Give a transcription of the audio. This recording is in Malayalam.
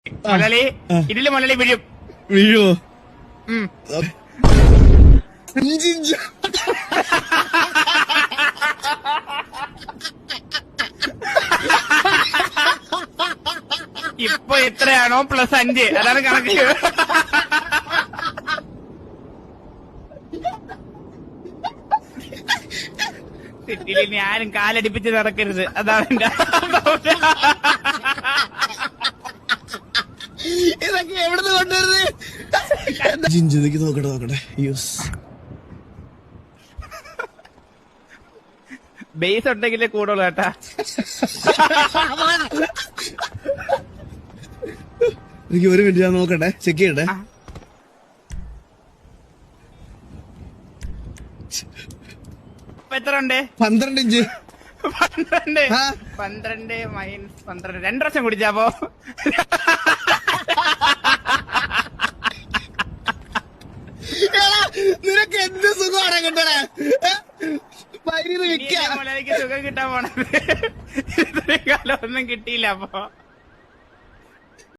മലയാളി ഇതില് മലയാളി വീഴും. വീഴുവോ? 5 ഇഞ്ച്. ഇപ്പൊ എത്രയാണോ +5 അതാണ് കണക്ക്. സിറ്റിയിൽ ഇനി ആരും കാലടിപ്പിച്ച് നടക്കരുത്, അതാണ് എന്റെ. ഇതൊക്കെ എവിടുന്ന് കൊണ്ടുവരുന്നത്? 5 ഇഞ്ച് ഇതൊക്കെ നോക്കട്ടെ. യൂസ് ബേസ് ഉണ്ടെങ്കിലേ കൂടുള്ളൂ കേട്ടാ. എനിക്ക് 1 മിനിറ്റ് ഞാൻ നോക്കട്ടെ, ചെക്ക് ചെയ്യട്ടെ. എത്ര ഉണ്ട്? 12 ഇഞ്ച്. 12 -12 2 പ്രാവശ്യം കുടിച്ചാപ്പോ. നിനക്ക് എന്ത് സുഖമാണ് കിട്ടണേ? മരുന്ന് വിൽക്കാം. മലയാളിക്ക് സുഖം കിട്ടാൻ പോണത് ഇത്രയും കാലം ഒന്നും കിട്ടിയില്ല അപ്പൊ.